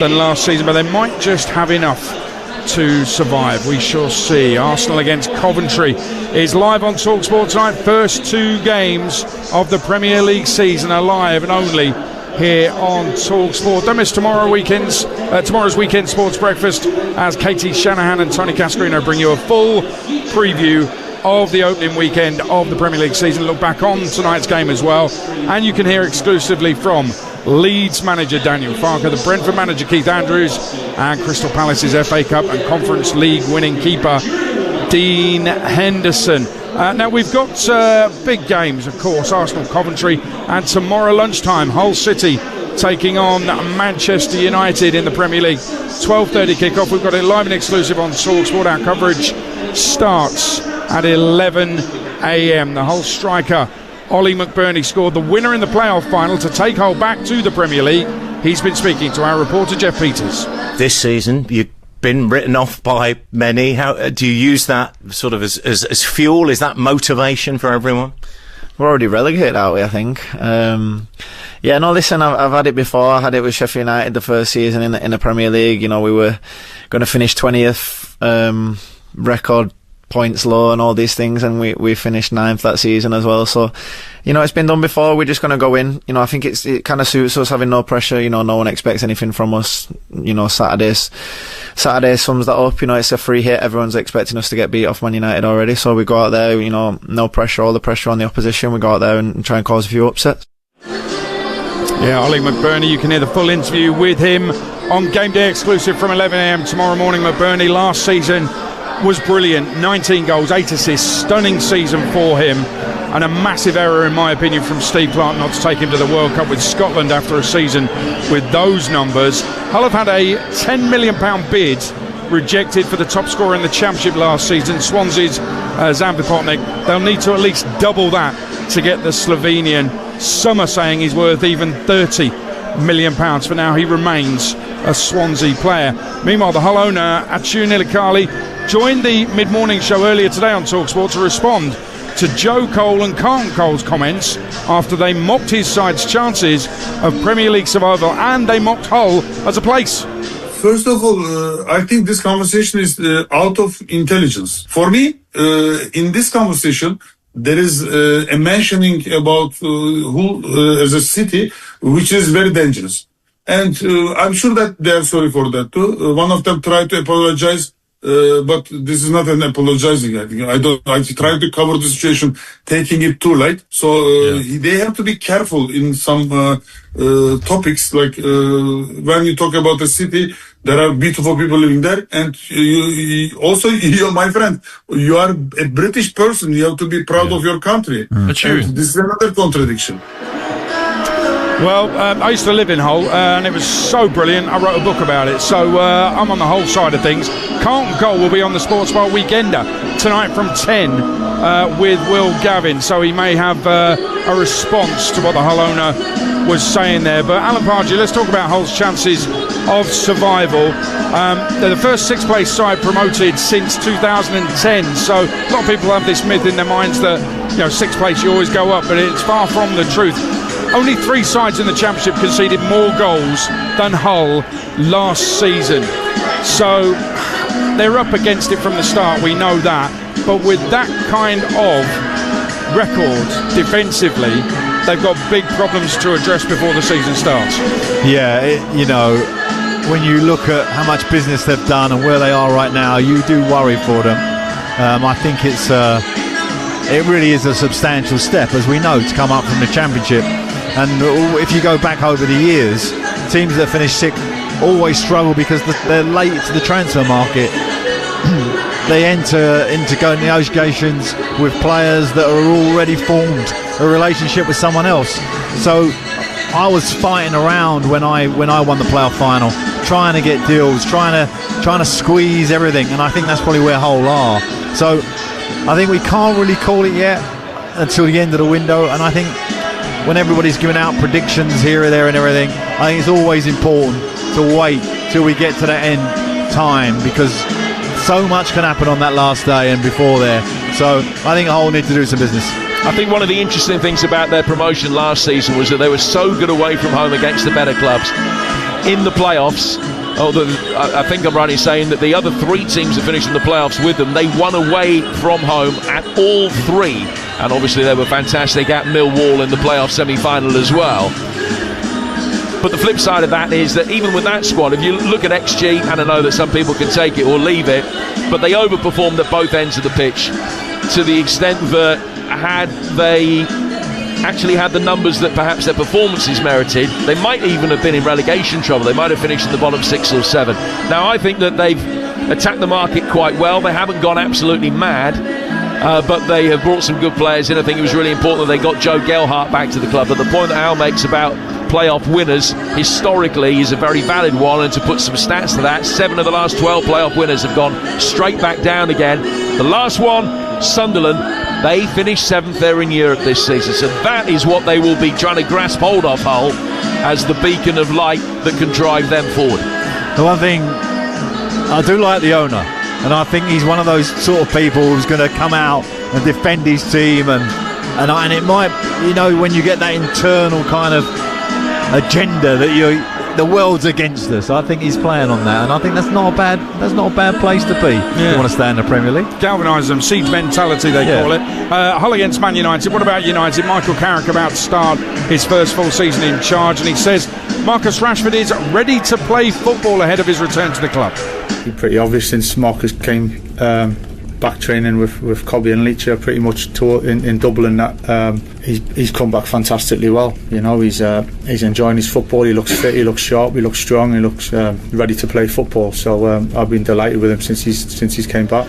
than last season, but they might just have enough to survive. We shall see. Arsenal against Coventry is live on TalkSport tonight. First two games of the Premier League season are live and only here on TalkSport. Don't miss tomorrow's weekend sports breakfast as Katie Shanahan and Tony Cascarino bring you a full preview of the opening weekend of the Premier League season. Look back on tonight's game as well, and you can hear exclusively from Leeds manager Daniel Farker, the Brentford manager Keith Andrews, and Crystal Palace's FA Cup and Conference League winning keeper Dean Henderson. Now we've got big games, of course, Arsenal, Coventry, and tomorrow lunchtime Hull City taking on Manchester United in the Premier League. 12:30 kickoff. We've got it live and exclusive on TalkSport. Our coverage starts at 11 a.m. The Hull striker Ollie McBurnie scored the winner in the playoff final to take Hull back to the Premier League. He's been speaking to our reporter Jeff Peters. This season you've been written off by many. How do you use that sort of as fuel? Is that motivation for everyone? We're already relegated, aren't we, I think? Yeah, no, listen, I've had it before. I had it with Sheffield United the first season in the Premier League. You know, we were going to finish 20th, record points low and all these things, and we finished 9th that season as well. So, you know, it's been done before. We're just going to go in. You know, I think it kind of suits us having no pressure. You know, no one expects anything from us. You know, Saturday sums that up. You know, it's a free hit. Everyone's expecting us to get beat off Man United already. So we go out there, you know, no pressure, all the pressure on the opposition. We go out there and try and cause a few upsets. Yeah, Ollie McBurnie, you can hear the full interview with him on Game Day exclusive from 11 a.m. tomorrow morning. McBurnie last season was brilliant, 19 goals, 8 assists, stunning season for him, and a massive error in my opinion from Steve Clarke not to take him to the World Cup with Scotland after a season with those numbers. Hull have had a £10 million bid rejected for the top scorer in the Championship last season, Swansea's Zambi Potnik. They'll need to at least double that to get the Slovenian. Some are saying he's worth even £30 million. For now, he remains a Swansea player. Meanwhile, the Hull owner, Achu Nilikali, joined the mid-morning show earlier today on TalkSport to respond to Joe Cole and Carlton Cole's comments after they mocked his side's chances of Premier League survival, and they mocked Hull as a place. First of all, I think this conversation is out of intelligence. For me, in this conversation, there is a mentioning about Hull as a city, which is very dangerous. And I'm sure that they are sorry for that too. One of them tried to apologize, but this is not an apologizing. I try to cover the situation, taking it too late. So they have to be careful in some topics, like when you talk about a city, there are beautiful people living there, and you, my friend, you are a British person. You have to be proud of your country. This is another contradiction. Well, I used to live in Hull, and it was so brilliant. I wrote a book about it, so I'm on the Hull side of things. Carlton Cole will be on the Sports Bar Weekender tonight from 10 with Will Gavin, so he may have a response to what the Hull owner was saying there. But Alan Pardew, let's talk about Hull's chances of survival. They're the first sixth-place side promoted since 2010, so a lot of people have this myth in their minds that, you know, sixth place you always go up, but it's far from the truth. Only 3 sides in the Championship conceded more goals than Hull last season. So they're up against it from the start, we know that. But with that kind of record defensively, they've got big problems to address before the season starts. Yeah, you know, when you look at how much business they've done and where they are right now, you do worry for them. I think it really is a substantial step, as we know, to come up from the Championship. And if you go back over the years, teams that finish 6th always struggle because they're late to the transfer market. They enter into negotiations with players that are already formed a relationship with someone else. So I was fighting around when I won the playoff final, trying to get deals, trying to squeeze everything, and I think that's probably where Hull are. So I think we can't really call it yet until the end of the window, and I think when everybody's giving out predictions here or there and everything, I think it's always important to wait till we get to that end time, because so much can happen on that last day and before there. So I think Hull need to do some business. I think one of the interesting things about their promotion last season was that they were so good away from home against the better clubs. in the playoffs. I think I'm right in saying that the other 3 teams that finished in the playoffs with them, they won away from home at all 3. And obviously they were fantastic at Millwall in the playoff semi-final as well. But the flip side of that is that even with that squad, if you look at XG, and I know that some people can take it or leave it, but they overperformed at both ends of the pitch to the extent that had they actually had the numbers that perhaps their performances merited, they might even have been in relegation trouble. They might have finished in the bottom 6 or 7. Now, I think that they've attacked the market quite well. They haven't gone absolutely mad, but they have brought some good players in. I think it was really important that they got Joe Gelhardt back to the club. But the point that Al makes about playoff winners historically is a very valid one, and to put some stats to that, 7 of the last 12 playoff winners have gone straight back down again. The last one, Sunderland, they finished 7th there in Europe this season, so that is what they will be trying to grasp hold of, Hull, as the beacon of light that can drive them forward. The one thing, I do like the owner, and I think he's one of those sort of people who's going to come out and defend his team, and it might, you know, when you get that internal kind of agenda that the world's against us, I think he's playing on that, and I think that's not a bad place to be. Yeah. You want to stay in the Premier League, galvanise them, siege mentality they call it. Hull against Man United. What about United? Michael Carrick about to start his first full season in charge, and he says Marcus Rashford is ready to play football ahead of his return to the club. It's pretty obvious since Marcus came back training with Cobby and Leach pretty much in Dublin, that he's come back fantastically well. You know, he's enjoying his football. He looks fit, he looks sharp, he looks strong, he looks ready to play football. So I've been delighted with him since he's came back.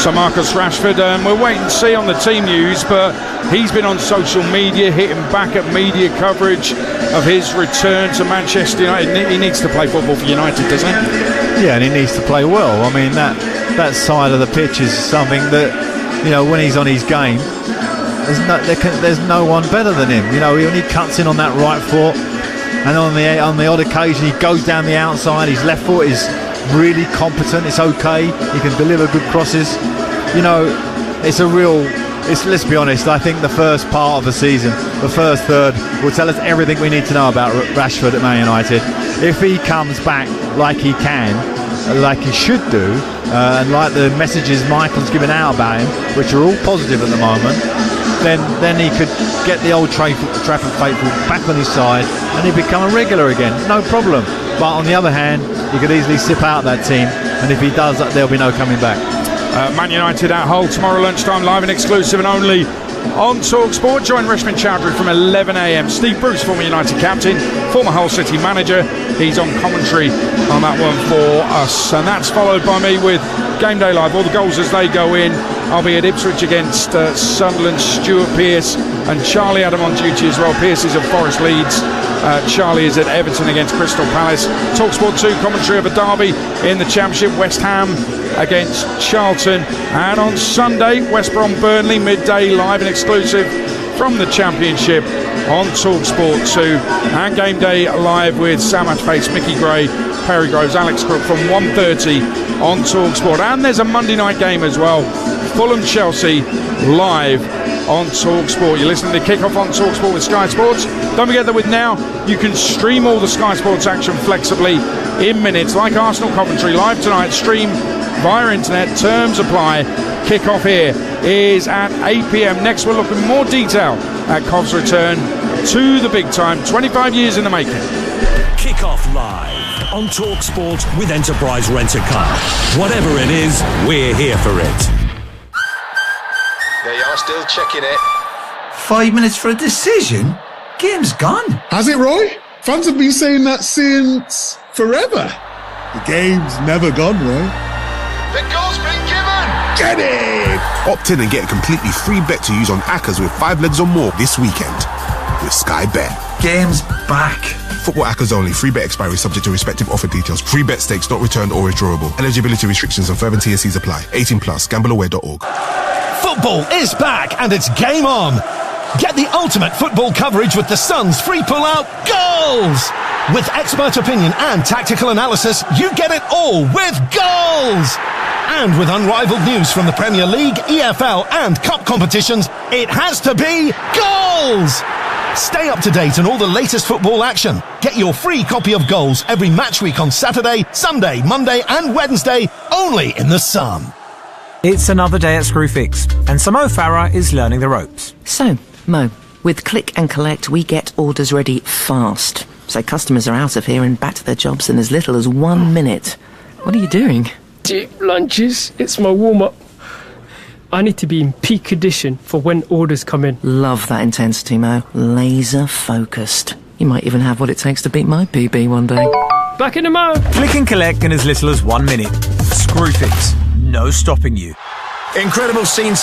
So Marcus Rashford, we're waiting to see on the team news, but he's been on social media hitting back at media coverage of his return to Manchester United. He needs to play football for United, doesn't he? Yeah, and he needs to play well. I mean, that side of the pitch is something that, you know, when he's on his game, there's no one better than him. You know, when he cuts in on that right foot, and on the odd occasion he goes down the outside, his left foot is really competent. It's okay, he can deliver good crosses. You know, let's be honest, I think the first part of the season, the first third, will tell us everything we need to know about Rashford at Man United. If he comes back like he can, like he should do, and like the messages Michael's given out about him, which are all positive at the moment, then he could get the old Trafford faithful back on his side, and he'd become a regular again, no problem. But on the other hand, he could easily sip out that team, and if he does, there'll be no coming back. Man United at Hull tomorrow lunchtime, live and exclusive and only on TalkSport. Join Rishman Chowdhury from 11 a.m. Steve Bruce, former United captain, former Hull City manager. He's on commentary on that one for us. And that's followed by me with Game Day Live. All the goals as they go in. I'll be at Ipswich against Sunderland, Stuart Pearce and Charlie Adam on duty as well. Pearce is at Forest Leeds. Charlie is at Everton against Crystal Palace. TalkSport 2 commentary of a derby in the Championship, West Ham against Charlton, and on Sunday West Brom Burnley, midday live and exclusive from the Championship on TalkSport 2, and Game Day Live with Sam Matchface, Mickey Gray, Perry Groves, Alex Crook from 1:30 on TalkSport. And there's a Monday night game as well, Fulham Chelsea live on TalkSport. You're listening to Kickoff on TalkSport with Sky Sports. Don't forget that with Now you can stream all the Sky Sports action flexibly in minutes, like Arsenal Coventry live tonight, stream via internet, terms apply. Kickoff here is at 8 p.m. Next we're looking more detail at Cov's return to the big time, 25 years in the making. Kickoff live on TalkSport with Enterprise Rent-A-Car. Whatever it is, we're here for it. They are still checking it. 5 minutes for a decision? Game's gone. Has it, Roy? Fans have been saying that since forever. The game's never gone, Roy. The goal's been given! Get it! Opt in and get a completely free bet to use on Accas with 5 legs or more this weekend with Sky Bet. Game's back. Football Accas only. Free bet expiry subject to respective offer details. Free bet stakes not returned or withdrawable. Eligibility restrictions and further TSCs apply. 18+. Gambleaware.org. Football is back and it's game on. Get the ultimate football coverage with the Sun's free pull-out goals. With expert opinion and tactical analysis, you get it all with goals. And with unrivaled news from the Premier League, EFL and Cup competitions, it has to be goals. Stay up to date on all the latest football action. Get your free copy of Goals every match week on Saturday, Sunday, Monday and Wednesday, only in The Sun. It's another day at Screwfix, and Mo Farah is learning the ropes. So, Mo, with Click and Collect, we get orders ready fast. So customers are out of here and back to their jobs in as little as 1 minute. What are you doing? Deep lunges. It's my warm-up. I need to be in peak condition for when orders come in. Love that intensity, Mo. Laser focused. You might even have what it takes to beat my PB one day. Back in the Mo. Click and Collect in as little as 1 minute. Screwfix. No stopping you. Incredible scenes.